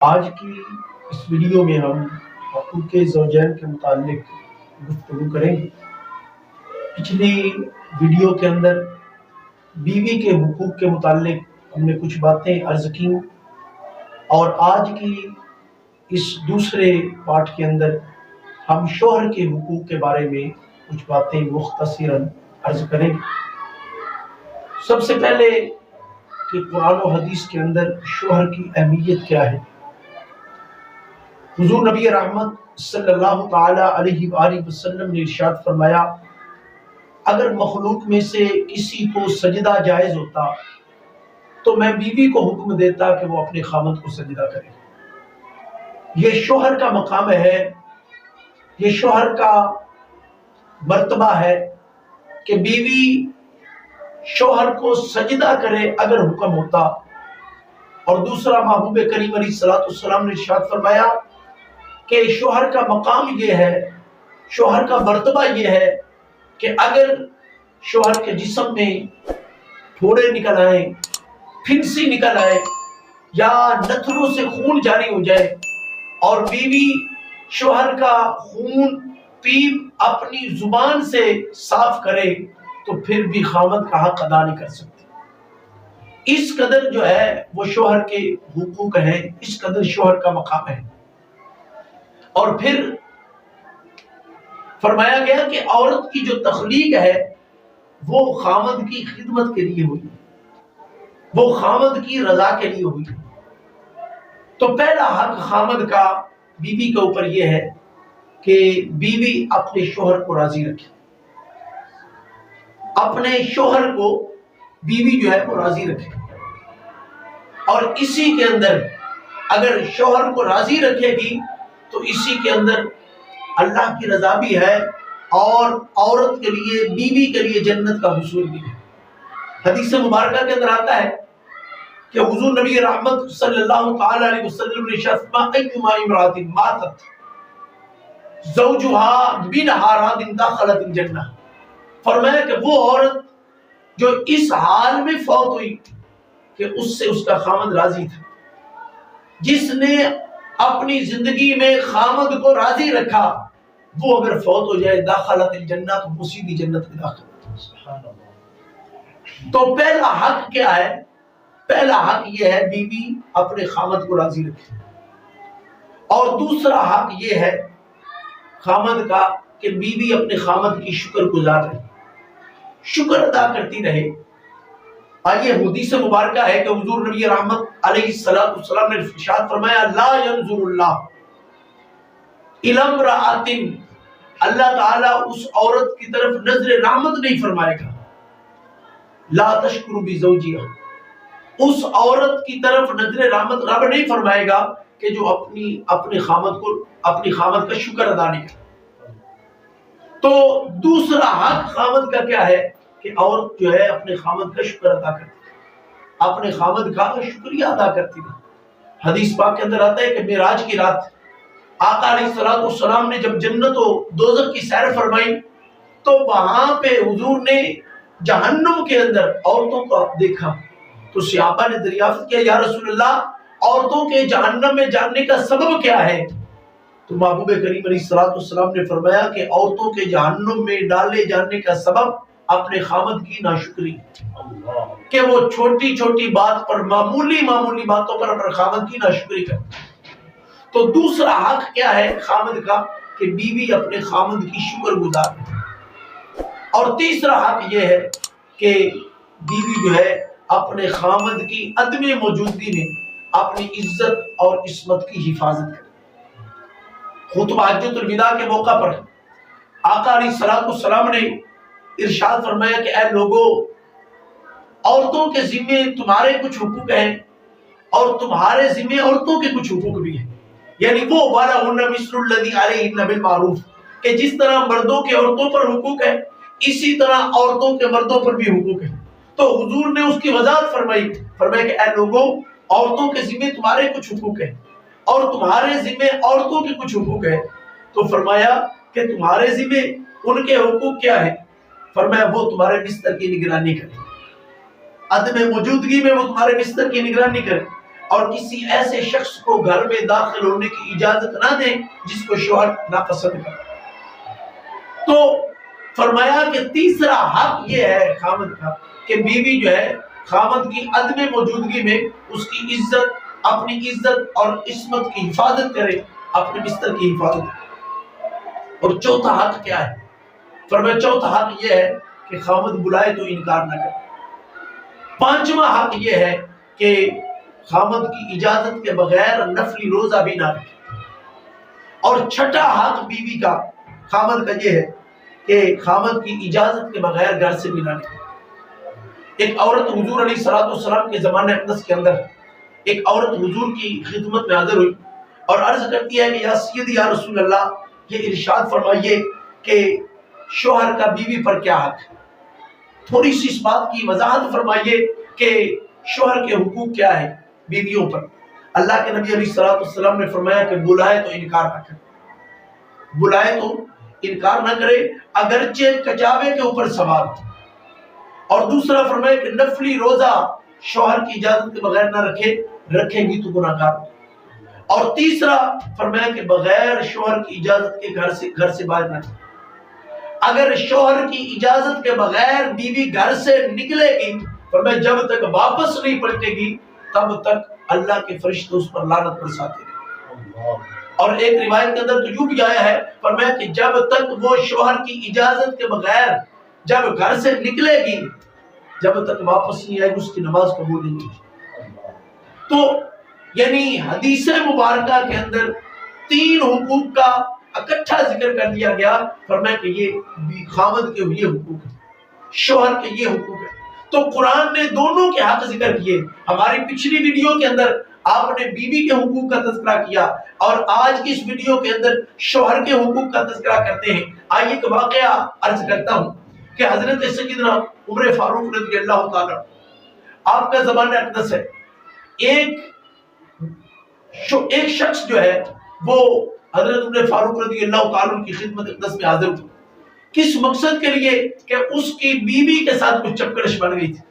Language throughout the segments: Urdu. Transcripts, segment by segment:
آج کی اس ویڈیو میں ہم حقوق زوجین کے متعلق گفتگو کریں گے۔ پچھلی ویڈیو کے اندر بیوی کے حقوق کے متعلق ہم نے کچھ باتیں عرض کی اور آج کی اس دوسرے پارٹ کے اندر ہم شوہر کے حقوق کے بارے میں کچھ باتیں مختصراً عرض کریں گے۔ سب سے پہلے کہ قرآن و حدیث کے اندر شوہر کی اہمیت کیا ہے۔ حضور نبی رحمت صلی اللہ تعالی علیہ وآلہ وسلم نے ارشاد فرمایا، اگر مخلوق میں سے کسی کو سجدہ جائز ہوتا تو میں بیوی کو حکم دیتا کہ وہ اپنے خاوند کو سجدہ کرے۔ یہ شوہر کا مقام ہے، یہ شوہر کا مرتبہ ہے کہ بیوی شوہر کو سجدہ کرے اگر حکم ہوتا۔ اور دوسرا محبوب کریم علیہ السلام نے ارشاد فرمایا کہ شوہر کا مقام یہ ہے، شوہر کا مرتبہ یہ ہے کہ اگر شوہر کے جسم میں پھوڑے نکل آئیں، پھنسی نکل آئے یا نتھنوں سے خون جاری ہو جائے اور بیوی شوہر کا خون پیپ اپنی زبان سے صاف کرے تو پھر بھی خاوند کا حق ادا نہیں کر سکتی۔ اس قدر جو ہے وہ شوہر کے حقوق ہیں، اس قدر شوہر کا مقام ہے۔ اور پھر فرمایا گیا کہ عورت کی جو تخلیق ہے وہ خاوند کی خدمت کے لیے ہوئی، وہ خاوند کی رضا کے لیے ہوئی۔ تو پہلا حق خاوند کا بیوی کے اوپر یہ ہے کہ بیوی اپنے شوہر کو راضی رکھے، اپنے شوہر کو بیوی جو ہے وہ راضی رکھے۔ اور اسی کے اندر اگر شوہر کو راضی رکھے گی تو اسی کے اندر اللہ کی رضا بھی ہے اور عورت کے لیے، بیوی کے لیے جنت کا حصول بھی ہے۔ حدیث مبارکہ کے اندر آتا ہے کہ حضور نبی رحمت صلی اللہ تعالی علیہ وسلم نے ارشاد فرمایا، ایما امرأۃ ماتت زوجها من حارات دخلت الجنہ، فرمایا کہ وہ عورت جو اس حال میں فوت ہوئی کہ اس سے اس کا خاوند راضی تھا، جس نے اپنی زندگی میں خاوند کو راضی رکھا، وہ اگر فوت ہو جائے دخلت الجنہ تو وہ سیدھی جنت میں داخل ہوتا ہے۔ تو پہلا حق کیا ہے؟ پہلا حق یہ ہے بیوی اپنے خاوند کو راضی رکھے، اور دوسرا حق یہ ہے خاوند کا کہ بیوی اپنے خاوند کی شکر گزار رہے، شکر ادا کرتی رہے۔ آئیے حدیث مبارکہ ہے کہ حضور نبی رحمت علیہ السلام نے ارشاد فرمایا، لا ينظر اللہ الی امرأۃ، اللہ تعالیٰ اس عورت کی طرف نظر رحمت نہیں فرمائے گا، لا تشکر بزوجہا، اس عورت کی طرف نظر رحمت رب نہیں فرمائے گا کہ جو اپنے خاوند کا شکر ادا نہیں کرے۔ تو دوسرا حق خاوند کا کیا ہے کہ عورت جو ہے اپنے خاوند کا شکر ادا کرتی ہے، اپنے خاوند کا شکریہ ادا کرتی ہے۔ حدیث پاک کے اندر آتا ہے کہ معراج کی رات آقا علیہ السلام نے جب جنت و دوزخ کی سیر فرمائی تو وہاں پہ حضور نے جہنم کے اندر عورتوں کو دیکھا، تو صحابہ نے دریافت کیا، یا رسول اللہ عورتوں کے جہنم میں جانے کا سبب کیا ہے؟ تو محبوب کریم علیہ السلام نے فرمایا کہ عورتوں کے جہنم میں ڈالے جانے کا سبب اپنے خاوند کی ناشکری، کہ وہ چھوٹی چھوٹی بات پر، معمولی باتوں پر اپنے خاوند کی ناشکری کرے۔ تو دوسرا حق کیا ہے خاوند کا کہ بیوی اپنے خاوند کی شکر گزار ہے۔ اور تیسرا حق یہ ہے کہ بیوی جو ہے اپنے خاوند کی عدم موجودگی میں اپنی عزت اور عصمت کی حفاظت کرے۔ خطبہ حجۃ الوداع کے موقع پر آقا علیہ السلام نے ارشاد فرمایا کہ اے لوگو، عورتوں کے ذمے تمہارے کچھ حقوق ہیں اور تمہارے ذمے عورتوں کے کچھ حقوق بھی ہیں، یعنی وہ وَلَهُنَّ مِثْلُ الَّذِي عَلَيْهِنَّ بِالْمَعْرُوفِ، کہ جس طرح مردوں کے عورتوں پر حقوق ہے اسی طرح عورتوں کے مردوں پر بھی حقوق ہے۔ تو حضور نے اس کی وضاحت فرمائی کہ اے لوگو، عورتوں کے ذمے تمہارے کچھ حقوق ہیں اور تمہارے ذمے عورتوں کے کچھ حقوق ہیں۔ تو فرمایا کہ تمہارے ذمے ان کے حقوق کیا ہیں؟ فرمایا وہ تمہارے بستر کی نگرانی کریں، عدم موجودگی میں وہ تمہارے بستر کی نگرانی کریں، اور کسی ایسے شخص کو گھر میں داخل ہونے کی اجازت نہ دیں جس کو شوہر ناپسند کرے۔ تو فرمایا کہ تیسرا حق یہ ہے خامد کا کہ بیوی جو ہے خامد کی عدم موجودگی میں اس کی عزت، اپنی عزت اور عصمت کی حفاظت کرے، اپنے بستر کی حفاظت کرے۔ اور چوتھا حق کیا ہے؟ فرمایا چوتھا حق یہ ہے کہ خامد بلائے تو انکار نہ کرے۔ پانچواں حق یہ ہے کہ خامد کی اجازت کے بغیر نفلی روزہ بھی نہ رکھے۔ اور چھٹا حق بیوی کا خامد کا یہ ہے کہ خامد کی اجازت کے بغیر گھر سے بھی نہ نکلے۔ ایک عورت حضور علیہ الصلوۃ والسلام کے زمانہ اقدس کے اندر ایک عورت حضور کی خدمت میں حاضر ہوئی اور عرض کرتی ہے کہ یا سیدی یا رسول اللہ، یہ ارشاد فرمائیے کہ شوہر کا بیوی پر کیا حق ہے، تھوڑی سی اس بات کی وضاحت فرمائیے کہ شوہر کے حقوق کیا ہے بیویوں پر۔ اللہ کے نبی علیہ الصلوۃ والسلام نے فرمایا کہ بلائے تو انکار نہ کرے، بلائے تو انکار نہ کرے اگرچہ کچاوے کے اوپر سوار ہو۔ اور دوسرا فرمایا کہ نفلی روزہ شوہر کی اجازت کے بغیر نہ رکھے گی تو گناہ گار۔ اور تیسرا فرمایا کہ بغیر شوہر کی اجازت کے گھر سے باہر نہ جائے۔ اگر شوہر کی اجازت کے بغیر بیوی گھر سے نکلے گی، فرمایا جب تک واپس نہیں پلٹے گی تب تک اللہ کے فرشتے اس پر لعنت برساتے رہیں۔ اور ایک روایت کے اندر تو یوں بھی آیا ہے، فرمایا کہ جب تک وہ شوہر کی اجازت کے بغیر جب گھر سے نکلے گی، جب تک واپس نہیں آئے گی اس کی نماز قبول نہیں ہوگی۔ تو یعنی حدیث مبارکہ کے اندر تین حقوق کا اکٹھا ذکر کر دیا گیا، فرمایا کہ یہ خامد کے یہ حقوق ہیں، شوہر کے یہ حقوق ہیں۔ تو قرآن نے دونوں کے حق ذکر کیے۔ ہماری پچھلی ویڈیو کے اندر آپ نے بیوی کے حقوق کا تذکرہ کیا اور آج کی اس ویڈیو کے اندر شوہر کے حقوق کا تذکرہ کرتے ہیں۔ آئیے ایک واقعہ عرض کرتا ہوں کہ حضرت سیدنا عمر فاروق رضی اللہ تعالیٰ، آپ کا زمانہ اقدس ہے، ایک شخص جو ہے وہ حضرت عمر فاروق رضی اللہ تعالیٰ کی خدمت اقدس میں حاضر ہوا۔ کس مقصد کے لیے؟ کہ اس کی بیوی کے ساتھ کچھ چپکڑش بن گئی تھی،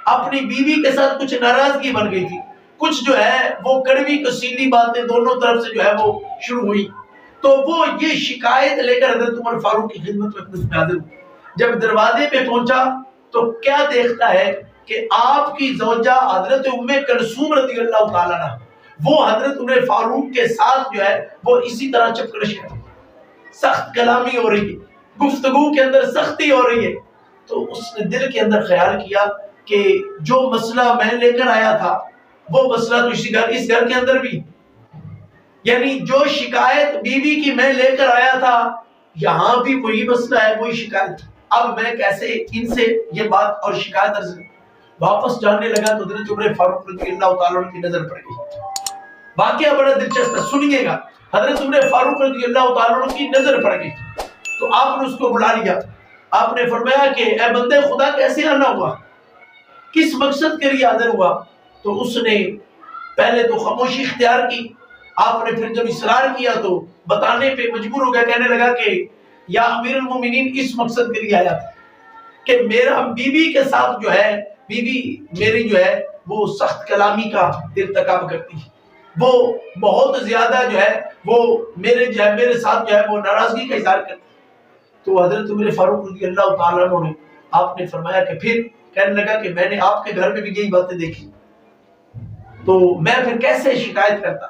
اپنی بیوی کے ساتھ کچھ ناراضگی بن گئی تھی، کچھ جو ہے وہ کڑوی کسیلی باتیں دونوں طرف سے جو ہے وہ شروع ہوئی۔ تو وہ یہ شکایت لے کر حضرت عمر فاروق کی خدمت اقدس میں حاضر ہوا۔ جب دروازے پہ پہنچا تو کیا دیکھتا ہے کہ آپ کی زوجہ حضرت ام کلثوم رضی اللہ تعالیٰ عنہ وہ حضرت عمر فاروق کے ساتھ جو ہے وہ اسی طرح چپکڑش ہے، سخت کلامی ہو رہی ہے، گفتگو کے اندر سختی ہو رہی ہے۔ تو اس نے دل کے اندر خیال کیا کہ جو مسئلہ میں لے کر آیا تھا وہ مسئلہ تو اس گھر کے اندر بھی، یعنی جو شکایت بیوی کی میں لے کر آیا تھا یہاں بھی وہی مسئلہ ہے، وہی شکایت۔ اب میں کیسے ان سے یہ بات اور شکایت عرض کروں؟ واپس جانے لگا تو حضرت عمر فاروق رضی اللہ تعالیٰ عنہ کی نظر پڑ گئی۔ واقعہ بڑا دلچسپ ہے، سنیے گا۔ حضرت عمر فاروق رضی اللہ تعالیٰ عنہ کی نظر پڑ گئی تو آپ نے اس کو بلا لیا۔ آپ نے فرمایا کہ اے بندے خدا کیسے آنا ہوا، کس مقصد کے لیے حاضر ہوا؟ تو اس نے پہلے تو خاموشی اختیار کی، آپ نے پھر جب اصرار کیا تو بتانے پہ مجبور ہو گیا، کہنے لگا کہ یا امیر المومنین اس مقصد کے لیے آیا تھا کہ میرا بیوی کے ساتھ جو ہے، بیوی میری جو ہے وہ سخت کلامی کا ارتکاب کرتی ہے، وہ بہت زیادہ جو ہے وہ میرے ساتھ جو ہے وہ ناراضگی کا اظہار کرتی ہے۔ تو حضرت عمر فاروق رضی اللہ تعالیٰ عنہ نے آپ نے فرمایا کہ پھر کہنے لگا کہ میں نے آپ کے گھر میں بھی یہی باتیں دیکھی تو میں پھر کیسے شکایت کرتا؟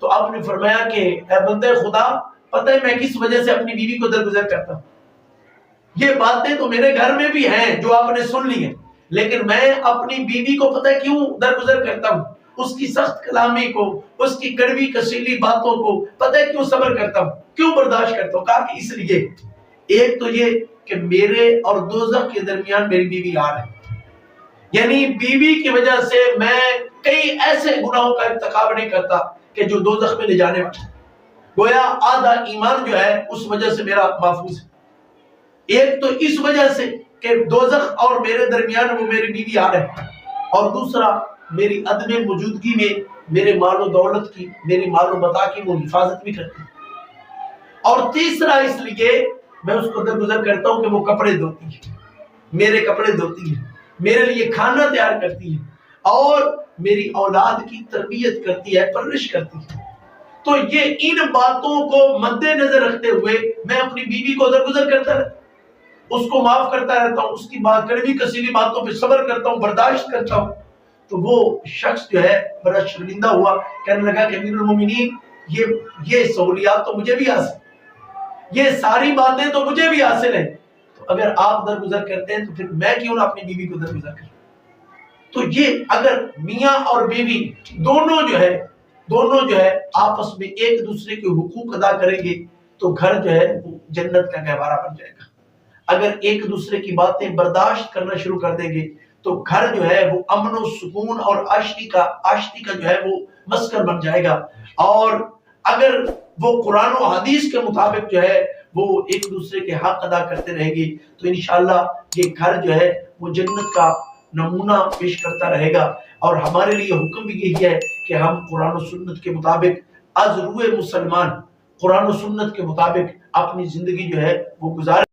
تو آپ نے فرمایا کہ اے بندے خدا، پتہ ہے میں کس وجہ سے اپنی بیوی کو درگزر کرتا ہوں؟ یہ باتیں تو میرے گھر میں بھی ہیں جو آپ نے سن لی ہیں، لیکن میں اپنی بیوی کو پتہ ہے کیوں درگزر کرتا ہوں؟ اس کی سخت کلامی کو، اس کی کڑوی کسیلی باتوں کو پتہ ہے کیوں صبر کرتا ہوں، کیوں برداشت کرتا ہوں؟ کہا کہ اس لیے، ایک تو یہ کہ میرے اور دوزخ کے درمیان میری بیوی آ رہی ہے، یعنی بیوی کی وجہ سے میں کئی ایسے گناہوں کا ارتکاب نہیں کرتا کہ جو دوزخ میں لے جانے والا ہے، گویا آدھا ایمان جو ہے اس وجہ سے میرا محفوظ ہے۔ ایک تو اس وجہ سے کہ دوزخ اور میرے درمیان وہ میری بیوی آ رہے ہیں، اور دوسرا میری عدم موجودگی میں میرے مال و دولت کی، میری مال و متاع کی وہ حفاظت بھی کرتی ہے، اور تیسرا اس لیے میں اس کو درگزر کرتا ہوں کہ وہ کپڑے دھوتی ہے، میرے کپڑے دھوتی ہے، میرے لیے کھانا تیار کرتی ہے، اور میری اولاد کی تربیت کرتی ہے، پرورش کرتی ہے۔ تو یہ ان باتوں کو مد نظر رکھتے ہوئے میں اپنی بیوی کو درگزر کرتا رہتا، اس کو معاف کرتا رہتا ہوں، اس کی بات کڑوی کسیلی باتوں پہ صبر کرتا ہوں، برداشت کرتا ہوں۔ تو وہ شخص جو ہے بڑا شرمندہ ہوا، کہنے لگا کہ امیر المومنین یہ سہولیات تو مجھے بھی حاصل، یہ ساری باتیں تو مجھے بھی حاصل ہیں، تو اگر آپ درگزر کرتے ہیں تو پھر میں کیوں نہ اپنی بیوی کو درگزر کروں۔ تو یہ اگر میاں اور بیوی دونوں جو ہے آپس میں ایک دوسرے کے حقوق ادا کریں گے تو گھر جو ہے وہ جنت کا گہوارہ بن جائے گا۔ اگر ایک دوسرے کی باتیں برداشت کرنا شروع کر دیں گے تو گھر جو ہے وہ امن و سکون اور آشتی کا جو ہے وہ مسکن بن جائے گا۔ اور اگر وہ قرآن و حدیث کے مطابق جو ہے وہ ایک دوسرے کے حق ادا کرتے رہیں گے تو انشاءاللہ یہ گھر جو ہے وہ جنت کا نمونہ پیش کرتا رہے گا۔ اور ہمارے لیے حکم بھی یہی ہے کہ ہم قرآن و سنت کے مطابق از روئے مسلمان قرآن و سنت کے مطابق اپنی زندگی جو ہے وہ گزارے۔